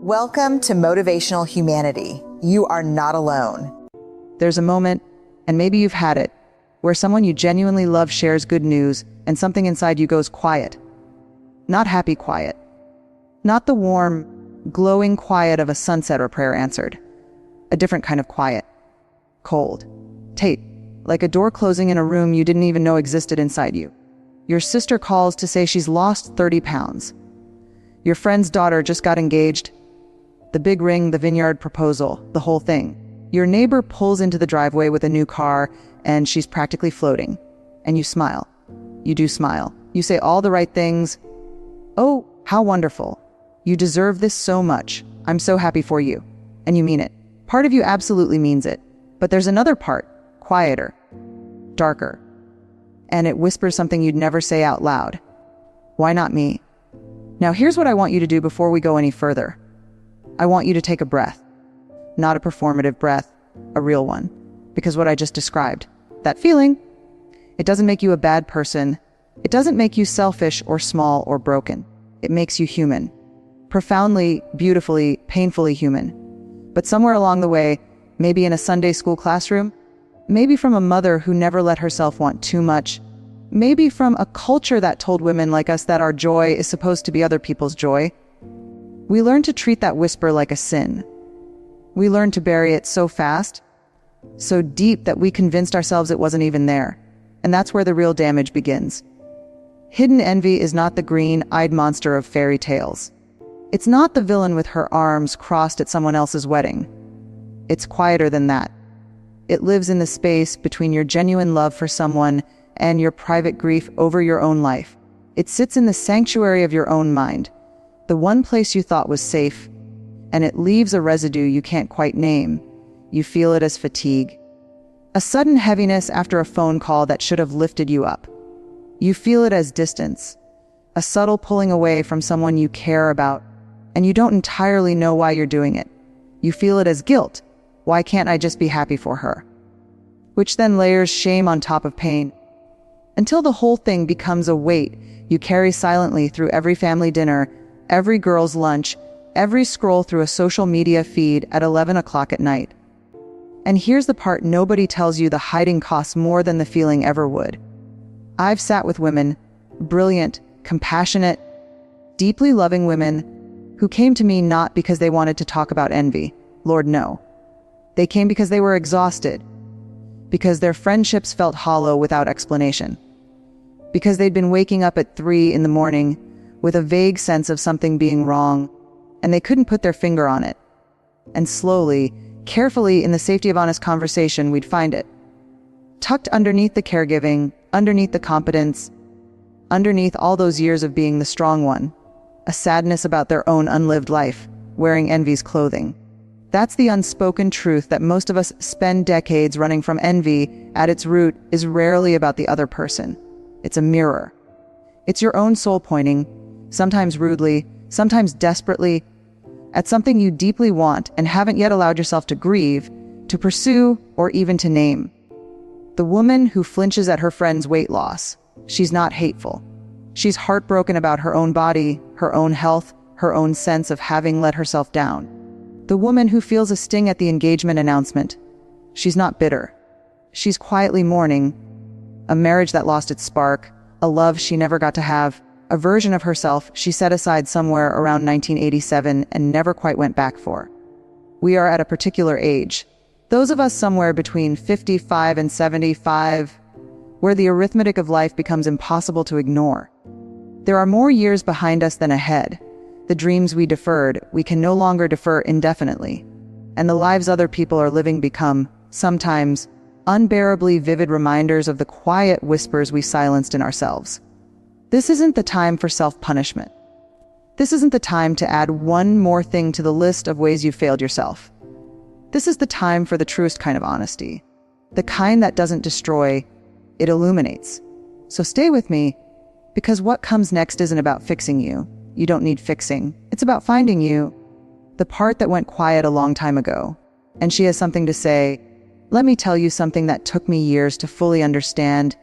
Welcome to Motivational Humanity. You are not alone. There's a moment, and maybe you've had it, where someone you genuinely love shares good news and something inside you goes quiet. Not happy quiet. Not the warm, glowing quiet of a sunset or prayer answered. A different kind of quiet. Cold. Tape. Like a door closing in a room you didn't even know existed inside you. Your sister calls to say she's lost 30 pounds. Your friend's daughter just got engaged. The big ring, the vineyard proposal, the whole thing. Your neighbor pulls into the driveway with a new car, and she's practically floating. And you smile. You do smile. You say all the right things. Oh, how wonderful. You deserve this so much. I'm so happy for you. And you mean it. Part of you absolutely means it. But there's another part, quieter, darker. And it whispers something you'd never say out loud. Why not me? Now here's what I want you to do before we go any further. I want you to take a breath. Not a performative breath, a real one. Because what I just described, that feeling, it doesn't make you a bad person. It doesn't make you selfish or small or broken. It makes you human. Profoundly, beautifully, painfully human. But somewhere along the way, maybe in a Sunday school classroom, maybe from a mother who never let herself want too much, maybe from a culture that told women like us that our joy is supposed to be other people's joy, we learn to treat that whisper like a sin. We learn to bury it so fast, so deep that we convinced ourselves it wasn't even there. And that's where the real damage begins. Hidden envy is not the green-eyed monster of fairy tales. It's not the villain with her arms crossed at someone else's wedding. It's quieter than that. It lives in the space between your genuine love for someone and your private grief over your own life. It sits in the sanctuary of your own mind, the one place you thought was safe, and it leaves a residue you can't quite name. You feel it as fatigue. A sudden heaviness after a phone call that should have lifted you up. You feel it as distance, a subtle pulling away from someone you care about, and you don't entirely know why you're doing it. You feel it as guilt. Why can't I just be happy for her? Which then layers shame on top of pain, until the whole thing becomes a weight you carry silently through every family dinner, every girl's lunch, every scroll through a social media feed at 11 o'clock at night. And here's the part nobody tells you: the hiding costs more than the feeling ever would. I've sat with women, brilliant, compassionate, deeply loving women, who came to me not because they wanted to talk about envy. Lord, no. They came because they were exhausted, because their friendships felt hollow without explanation, because they'd been waking up at 3 in the morning with a vague sense of something being wrong, and they couldn't put their finger on it. And slowly, carefully, in the safety of honest conversation, we'd find it. Tucked underneath the caregiving, underneath the competence, underneath all those years of being the strong one, a sadness about their own unlived life, wearing envy's clothing. That's the unspoken truth that most of us spend decades running from. Envy, at its root, is rarely about the other person. It's a mirror. It's your own soul pointing, sometimes rudely, sometimes desperately, at something you deeply want and haven't yet allowed yourself to grieve, to pursue, or even to name. The woman who flinches at her friend's weight loss, she's not hateful. She's heartbroken about her own body, her own health, her own sense of having let herself down. The woman who feels a sting at the engagement announcement, she's not bitter. She's quietly mourning a marriage that lost its spark, a love she never got to have, a version of herself she set aside somewhere around 1987 and never quite went back for. We are at a particular age, those of us somewhere between 55 and 75, where the arithmetic of life becomes impossible to ignore. There are more years behind us than ahead. The dreams we deferred, we can no longer defer indefinitely. And the lives other people are living become, sometimes, unbearably vivid reminders of the quiet whispers we silenced in ourselves. This isn't the time for self-punishment. This isn't the time to add one more thing to the list of ways you failed yourself. This is the time for the truest kind of honesty. The kind that doesn't destroy, it illuminates. So stay with me, because what comes next isn't about fixing you. You don't need fixing. It's about finding you, the part that went quiet a long time ago. And she has something to say. Let me tell you something that took me years to fully understand,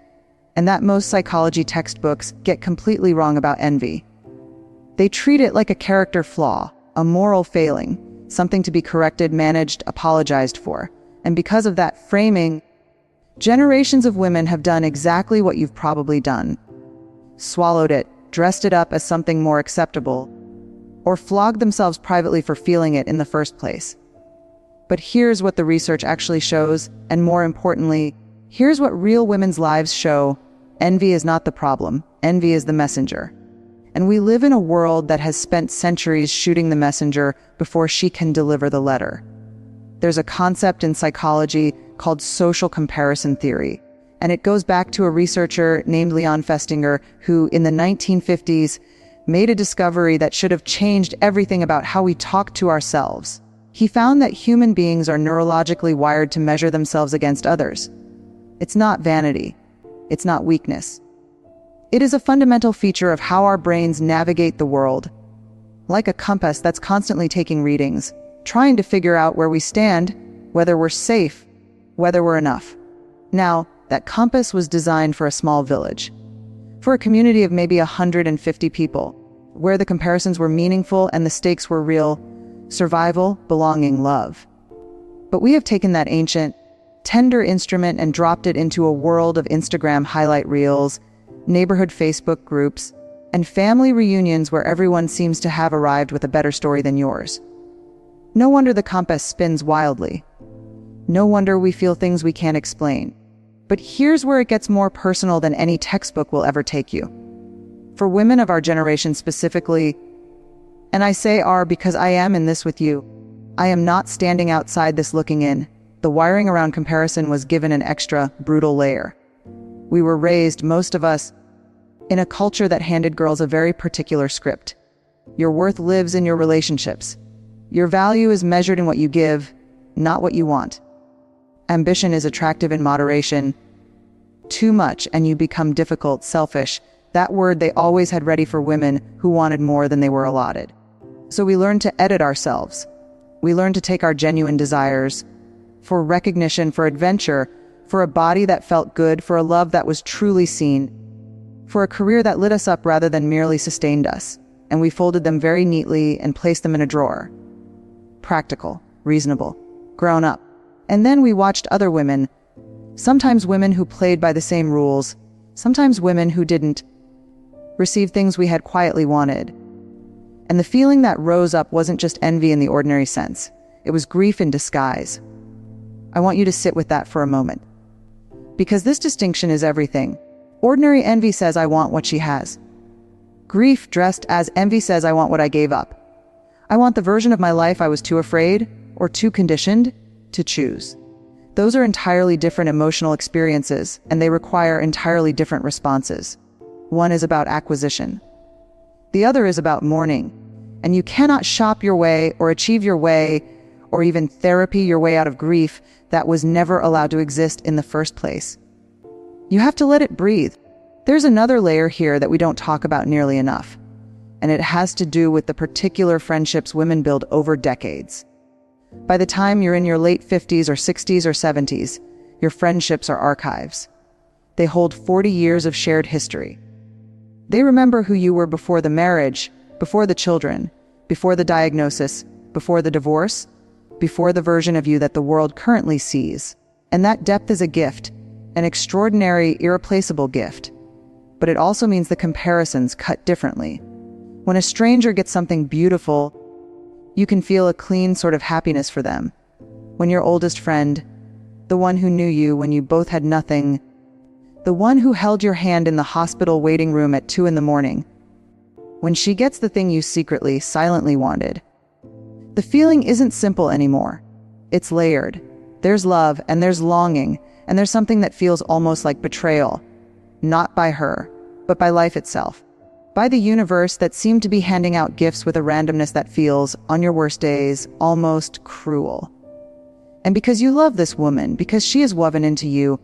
and that most psychology textbooks get completely wrong about envy. They treat it like a character flaw, a moral failing, something to be corrected, managed, apologized for. And because of that framing, generations of women have done exactly what you've probably done. Swallowed it, dressed it up as something more acceptable, or flogged themselves privately for feeling it in the first place. But here's what the research actually shows, and more importantly, here's what real women's lives show. Envy is not the problem. Envy is the messenger. And we live in a world that has spent centuries shooting the messenger before she can deliver the letter. There's a concept in psychology called social comparison theory, and it goes back to a researcher named Leon Festinger, who in the 1950s made a discovery that should have changed everything about how we talk to ourselves. He found that human beings are neurologically wired to measure themselves against others. It's not vanity. It's not weakness. It is a fundamental feature of how our brains navigate the world. Like a compass that's constantly taking readings, trying to figure out where we stand, whether we're safe, whether we're enough. Now, that compass was designed for a small village, for a community of maybe 150 people, where the comparisons were meaningful and the stakes were real: survival, belonging, love. But we have taken that ancient, tender instrument and dropped it into a world of Instagram highlight reels, neighborhood Facebook groups, and family reunions where everyone seems to have arrived with a better story than yours. No wonder the compass spins wildly. No wonder we feel things we can't explain. But here's where it gets more personal than any textbook will ever take you. For women of our generation specifically, and I say "are" because I am in this with you, I am not standing outside this looking in. The wiring around comparison was given an extra, brutal layer. We were raised, most of us, in a culture that handed girls a very particular script. Your worth lives in your relationships. Your value is measured in what you give, not what you want. Ambition is attractive in moderation. Too much and you become difficult, selfish. That word they always had ready for women who wanted more than they were allotted. So we learned to edit ourselves. We learned to take our genuine desires for recognition, for adventure, for a body that felt good, for a love that was truly seen, for a career that lit us up rather than merely sustained us. And we folded them very neatly and placed them in a drawer. Practical, reasonable, grown up. And then we watched other women, sometimes women who played by the same rules, sometimes women who didn't, receive things we had quietly wanted. And the feeling that rose up wasn't just envy in the ordinary sense. It was grief in disguise. I want you to sit with that for a moment. Because this distinction is everything. Ordinary envy says, "I want what she has." Grief dressed as envy says, "I want what I gave up. I want the version of my life I was too afraid or too conditioned to choose." Those are entirely different emotional experiences, and they require entirely different responses. One is about acquisition. The other is about mourning. And you cannot shop your way or achieve your way or even therapy your way out of grief that was never allowed to exist in the first place. You have to let it breathe. There's another layer here that we don't talk about nearly enough, and it has to do with the particular friendships women build over decades. By the time you're in your late 50s or 60s or 70s, your friendships are archives. They hold 40 years of shared history. They remember who you were before the marriage, before the children, before the diagnosis, before the divorce, before the version of you that the world currently sees. And that depth is a gift, an extraordinary, irreplaceable gift. But it also means the comparisons cut differently. When a stranger gets something beautiful, you can feel a clean sort of happiness for them. When your oldest friend, the one who knew you when you both had nothing, the one who held your hand in the hospital waiting room at 2 a.m, when she gets the thing you secretly, silently wanted, the feeling isn't simple anymore. It's layered. There's love, and there's longing, and there's something that feels almost like betrayal. Not by her, but by life itself. By the universe that seemed to be handing out gifts with a randomness that feels, on your worst days, almost cruel. And because you love this woman, because she is woven into you,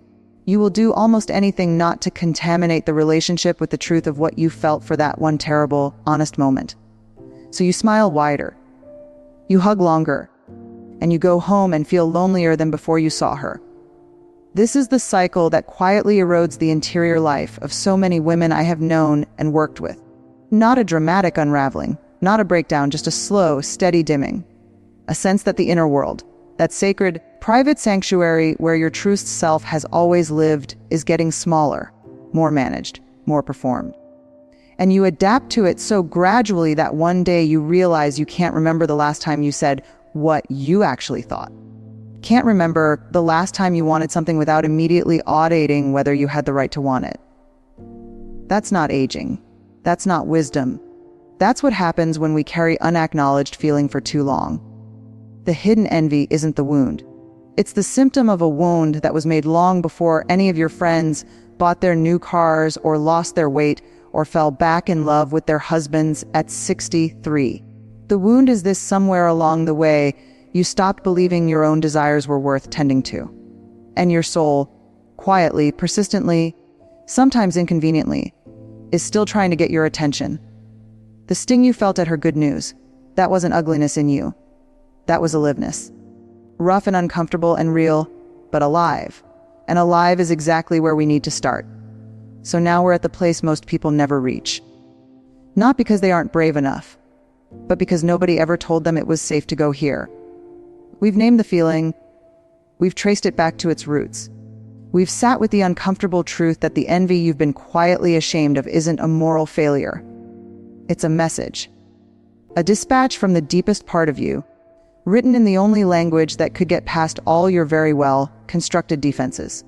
you will do almost anything not to contaminate the relationship with the truth of what you felt for that one terrible, honest moment. So you smile wider, you hug longer, and you go home and feel lonelier than before you saw her. This is the cycle that quietly erodes the interior life of so many women I have known and worked with. Not a dramatic unraveling, Not a breakdown, just a slow, steady dimming. A sense that the inner world, that sacred, private sanctuary where your true self has always lived, is getting smaller, more managed, more performed. And you adapt to it so gradually that one day you realize you can't remember the last time you said what you actually thought. Can't remember the last time you wanted something without immediately auditing whether you had the right to want it. That's not aging. That's not wisdom. That's what happens when we carry unacknowledged feeling for too long. The hidden envy isn't the wound. It's the symptom of a wound that was made long before any of your friends bought their new cars or lost their weight or fell back in love with their husbands at 63. The wound is this: somewhere along the way, you stopped believing your own desires were worth tending to. And your soul, quietly, persistently, sometimes inconveniently, is still trying to get your attention. The sting you felt at her good news, that wasn't ugliness in you. That was aliveness. Rough and uncomfortable and real, but alive. And alive is exactly where we need to start. So now we're at the place most people never reach. Not because they aren't brave enough, but because nobody ever told them it was safe to go here. We've named the feeling. We've traced it back to its roots. We've sat with the uncomfortable truth that the envy you've been quietly ashamed of isn't a moral failure. It's a message. A dispatch from the deepest part of you, written in the only language that could get past all your very well constructed defenses.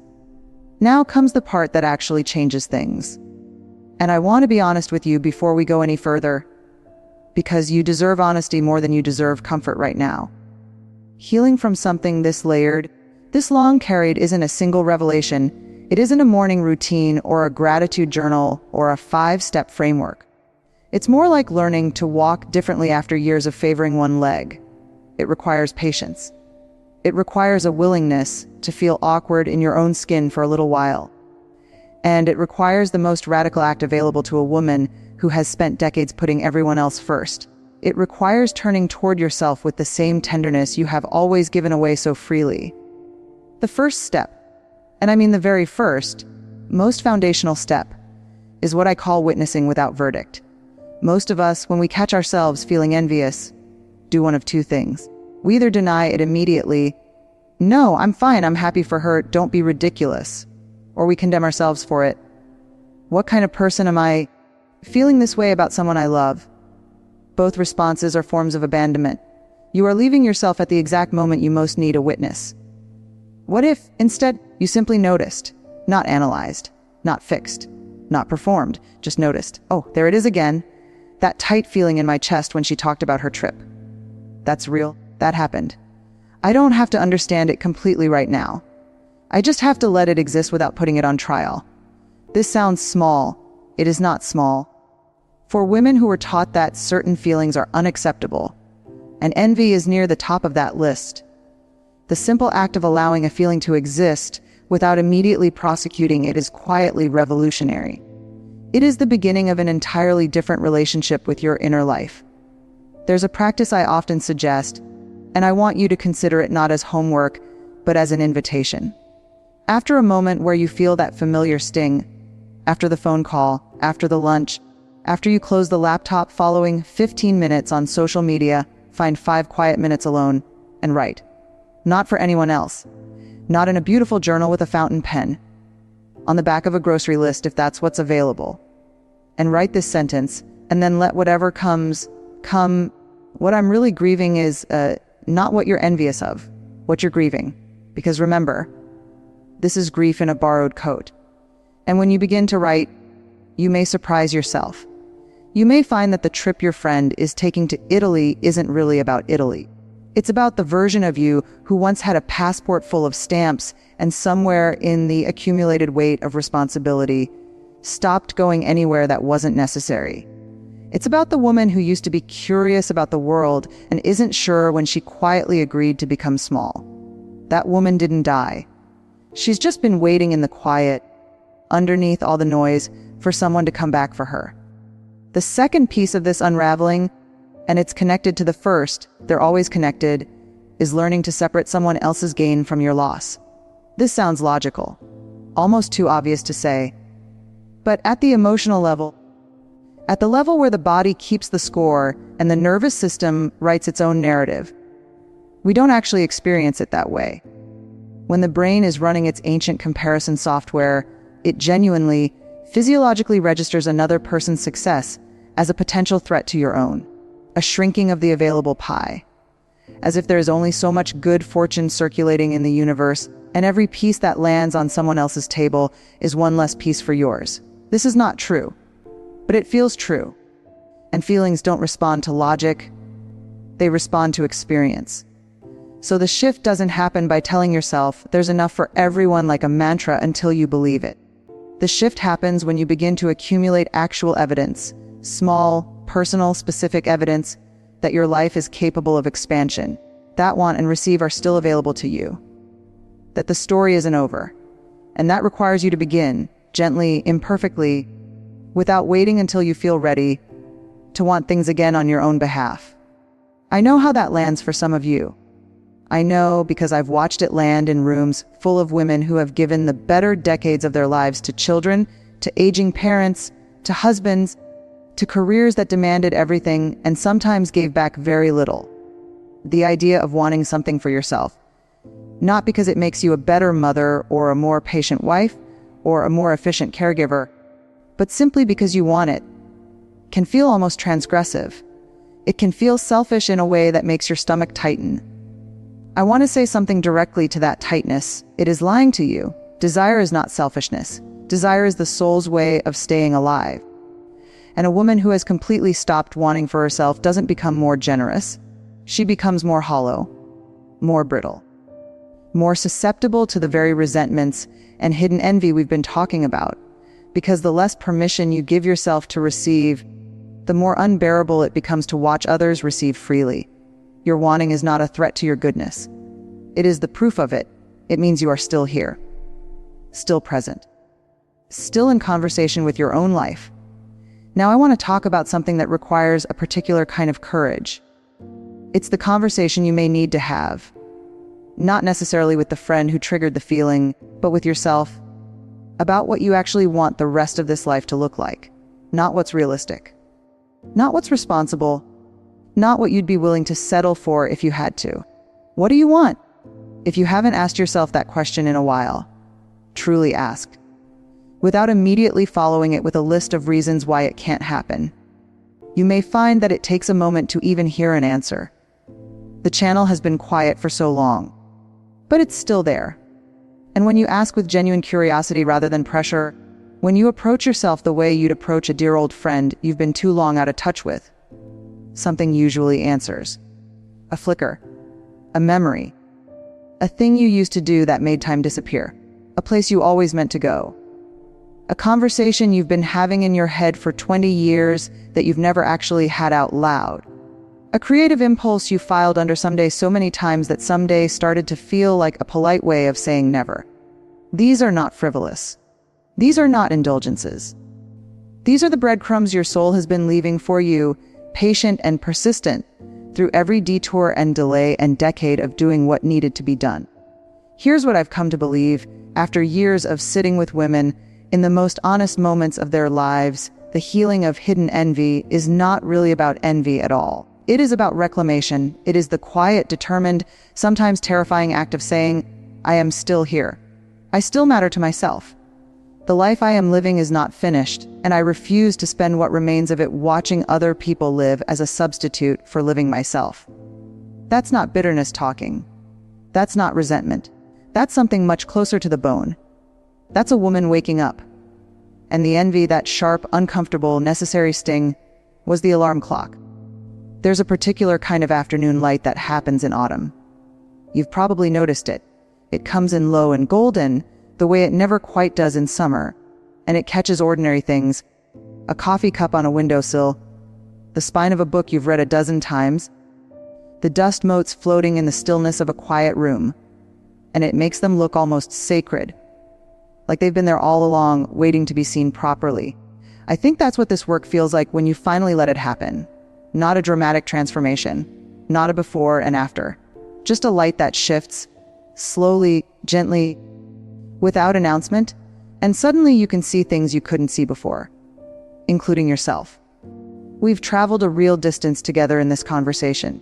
Now comes the part that actually changes things. And I want to be honest with you before we go any further, because you deserve honesty more than you deserve comfort right now. Healing from something this layered, this long carried, isn't a single revelation. It isn't a morning routine or a gratitude journal or a 5-step framework. It's more like learning to walk differently after years of favoring one leg. It requires patience. It requires a willingness to feel awkward in your own skin for a little while. And it requires the most radical act available to a woman who has spent decades putting everyone else first. It requires turning toward yourself with the same tenderness you have always given away so freely. The first step, and I mean the very first, most foundational step, is what I call witnessing without verdict. Most of us, when we catch ourselves feeling envious, do one of two things. We either deny it immediately, "No, I'm fine, I'm happy for her, don't be ridiculous," or we condemn ourselves for it. "What kind of person am I feeling this way about someone I love?" Both responses are forms of abandonment. You are leaving yourself at the exact moment you most need a witness. What if, instead, you simply noticed, not analyzed, not fixed, not performed, just noticed? "Oh, there it is again. That tight feeling in my chest when she talked about her trip. That's real. That happened. I don't have to understand it completely right now. I just have to let it exist without putting it on trial." This sounds small. It is not small. For women who were taught that certain feelings are unacceptable, and envy is near the top of that list, the simple act of allowing a feeling to exist without immediately prosecuting it is quietly revolutionary. It is the beginning of an entirely different relationship with your inner life. There's a practice I often suggest, and I want you to consider it not as homework, but as an invitation. After a moment where you feel that familiar sting, after the phone call, after the lunch, after you close the laptop following 15 minutes on social media, find 5 quiet minutes alone and write. Not for anyone else. Not in a beautiful journal with a fountain pen. On the back of a grocery list if that's what's available. And write this sentence, and then let whatever comes, come. What I'm really grieving is not what you're envious of, what you're grieving. Because remember, this is grief in a borrowed coat. And when you begin to write, you may surprise yourself. You may find that the trip your friend is taking to Italy isn't really about Italy. It's about the version of you who once had a passport full of stamps and somewhere in the accumulated weight of responsibility, stopped going anywhere that wasn't necessary. It's about the woman who used to be curious about the world and isn't sure when she quietly agreed to become small. That woman didn't die. She's just been waiting in the quiet, underneath all the noise, for someone to come back for her. The second piece of this unraveling, and it's connected to the first, they're always connected, is learning to separate someone else's gain from your loss. This sounds logical, almost too obvious to say, but at the emotional level, At the level where the body keeps the score and the nervous system writes its own narrative. We don't actually experience it that way. When the brain is running its ancient comparison software, it genuinely, physiologically registers another person's success as a potential threat to your own, a shrinking of the available pie. As if there is only so much good fortune circulating in the universe, and every piece that lands on someone else's table is one less piece for yours. This is not true, but it feels true. And feelings don't respond to logic, they respond to experience. So the shift doesn't happen by telling yourself there's enough for everyone like a mantra until you believe it. The shift happens when you begin to accumulate actual evidence, small, personal, specific evidence that your life is capable of expansion, that want and receive are still available to you, that the story isn't over. And that requires you to begin, gently, imperfectly, without waiting until you feel ready to want things again on your own behalf. I know how that lands for some of you. I know because I've watched it land in rooms full of women who have given the better decades of their lives to children, to aging parents, to husbands, to careers that demanded everything and sometimes gave back very little. The idea of wanting something for yourself, not because it makes you a better mother or a more patient wife or a more efficient caregiver, but simply because you want it, can feel almost transgressive. It can feel selfish in a way that makes your stomach tighten. I want to say something directly to that tightness. It is lying to you. Desire is not selfishness. Desire is the soul's way of staying alive. And a woman who has completely stopped wanting for herself doesn't become more generous. She becomes more hollow, more brittle, more susceptible to the very resentments and hidden envy we've been talking about. Because the less permission you give yourself to receive, the more unbearable it becomes to watch others receive freely. Your wanting is not a threat to your goodness. It is the proof of it. It means you are still here, still present, still in conversation with your own life. Now I want to talk about something that requires a particular kind of courage. It's the conversation you may need to have, not necessarily with the friend who triggered the feeling, but with yourself, about what you actually want the rest of this life to look like, not what's realistic, not what's responsible, not what you'd be willing to settle for if you had to. What do you want? If you haven't asked yourself that question in a while, truly ask, without immediately following it with a list of reasons why it can't happen. You may find that it takes a moment to even hear an answer. The channel has been quiet for so long, but it's still there. And when you ask with genuine curiosity rather than pressure, when you approach yourself the way you'd approach a dear old friend you've been too long out of touch with, something usually answers. A flicker, a memory, a thing you used to do that made time disappear, a place you always meant to go, a conversation you've been having in your head for 20 years that you've never actually had out loud, a creative impulse you filed under someday so many times that someday started to feel like a polite way of saying never. These are not frivolous. These are not indulgences. These are the breadcrumbs your soul has been leaving for you, patient and persistent, through every detour and delay and decade of doing what needed to be done. Here's what I've come to believe, after years of sitting with women, in the most honest moments of their lives, the healing of hidden envy is not really about envy at all. It is about reclamation. It is the quiet, determined, sometimes terrifying act of saying, I am still here. I still matter to myself. The life I am living is not finished, and I refuse to spend what remains of it watching other people live as a substitute for living myself. That's not bitterness talking. That's not resentment. That's something much closer to the bone. That's a woman waking up. And the envy, that sharp, uncomfortable, necessary sting, was the alarm clock. There's a particular kind of afternoon light that happens in autumn. You've probably noticed it. It comes in low and golden, the way it never quite does in summer, and it catches ordinary things, a coffee cup on a windowsill, the spine of a book you've read a dozen times, the dust motes floating in the stillness of a quiet room, and it makes them look almost sacred, like they've been there all along, waiting to be seen properly. I think that's what this work feels like when you finally let it happen. Not a dramatic transformation, not a before and after, just a light that shifts, slowly, gently, without announcement, and suddenly you can see things you couldn't see before, including yourself. We've traveled a real distance together in this conversation.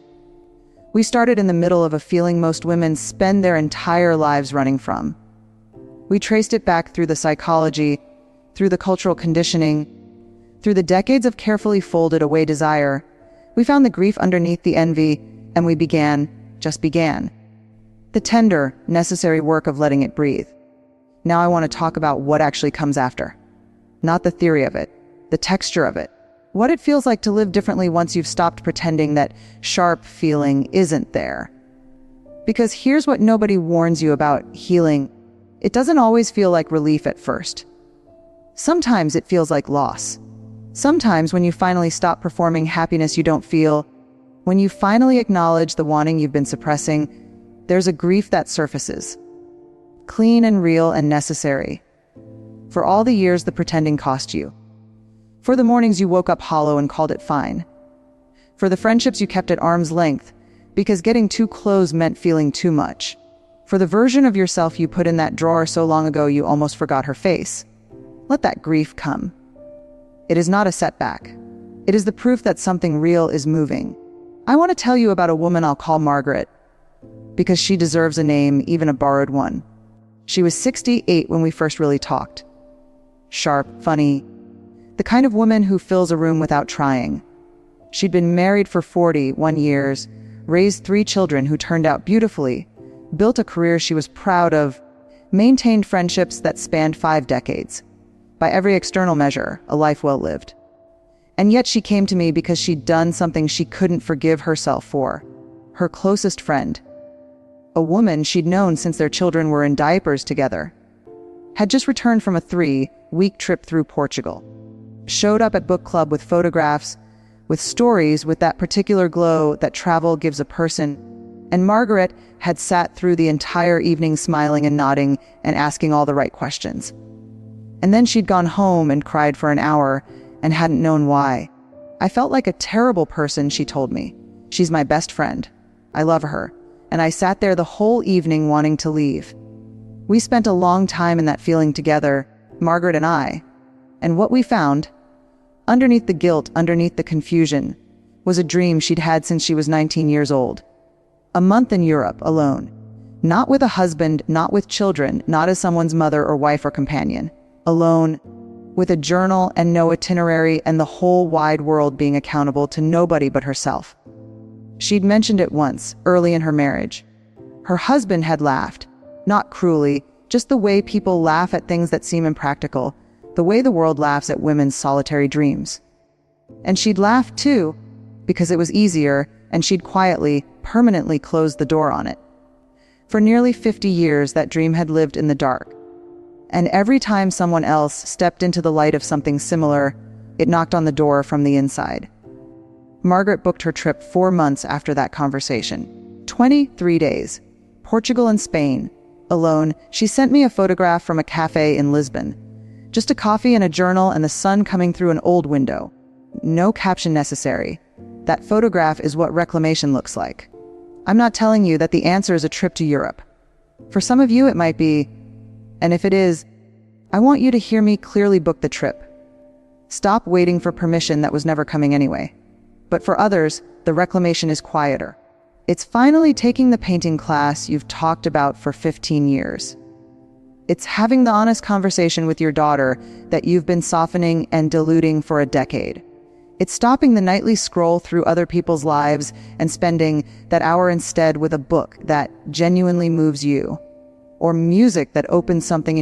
We started in the middle of a feeling most women spend their entire lives running from. We traced it back through the psychology, through the cultural conditioning, through the decades of carefully folded away desire. We found the grief underneath the envy, and we just began. The tender, necessary work of letting it breathe. Now I want to talk about what actually comes after. Not the theory of it, the texture of it. What it feels like to live differently once you've stopped pretending that sharp feeling isn't there. Because here's what nobody warns you about healing. It doesn't always feel like relief at first. Sometimes it feels like loss. Sometimes when you finally stop performing happiness you don't feel, when you finally acknowledge the wanting you've been suppressing, there's a grief that surfaces. Clean and real and necessary. For all the years the pretending cost you. For the mornings you woke up hollow and called it fine. For the friendships you kept at arm's length, because getting too close meant feeling too much. For the version of yourself you put in that drawer so long ago you almost forgot her face. Let that grief come. It is not a setback. It is the proof that something real is moving. I want to tell you about a woman I'll call Margaret, because she deserves a name, even a borrowed one. She was 68 when we first really talked. Sharp, funny, the kind of woman who fills a room without trying. She'd been married for 41 years, raised 3 children who turned out beautifully, built a career she was proud of, maintained friendships that spanned 5 decades. By every external measure, a life well lived. And yet she came to me because she'd done something she couldn't forgive herself for. Her closest friend, a woman she'd known since their children were in diapers together, had just returned from a 3-week trip through Portugal. Showed up at book club with photographs, with stories, with that particular glow that travel gives a person. And Margaret had sat through the entire evening smiling and nodding and asking all the right questions. And then she'd gone home and cried for an hour and hadn't known why. I felt like a terrible person, she told me. She's my best friend. I love her. And I sat there the whole evening wanting to leave. We spent a long time in that feeling together, Margaret and I. And what we found, underneath the guilt, underneath the confusion, was a dream she'd had since she was 19 years old. A month in Europe, alone. Not with a husband, not with children, not as someone's mother or wife or companion. Alone, with a journal and no itinerary and the whole wide world being accountable to nobody but herself. She'd mentioned it once, early in her marriage. Her husband had laughed, not cruelly, just the way people laugh at things that seem impractical, the way the world laughs at women's solitary dreams. And she'd laughed too, because it was easier, and she'd quietly, permanently closed the door on it. For nearly 50 years, that dream had lived in the dark. And every time someone else stepped into the light of something similar, it knocked on the door from the inside. Margaret booked her trip 4 months after that conversation. 23 days. Portugal and Spain. Alone, she sent me a photograph from a cafe in Lisbon. Just a coffee and a journal and the sun coming through an old window. No caption necessary. That photograph is what reclamation looks like. I'm not telling you that the answer is a trip to Europe. For some of you it might be, and if it is, I want you to hear me clearly book the trip. Stop waiting for permission that was never coming anyway. But for others, the reclamation is quieter. It's finally taking the painting class you've talked about for 15 years. It's having the honest conversation with your daughter that you've been softening and diluting for a decade. It's stopping the nightly scroll through other people's lives and spending that hour instead with a book that genuinely moves you, or music that opens something in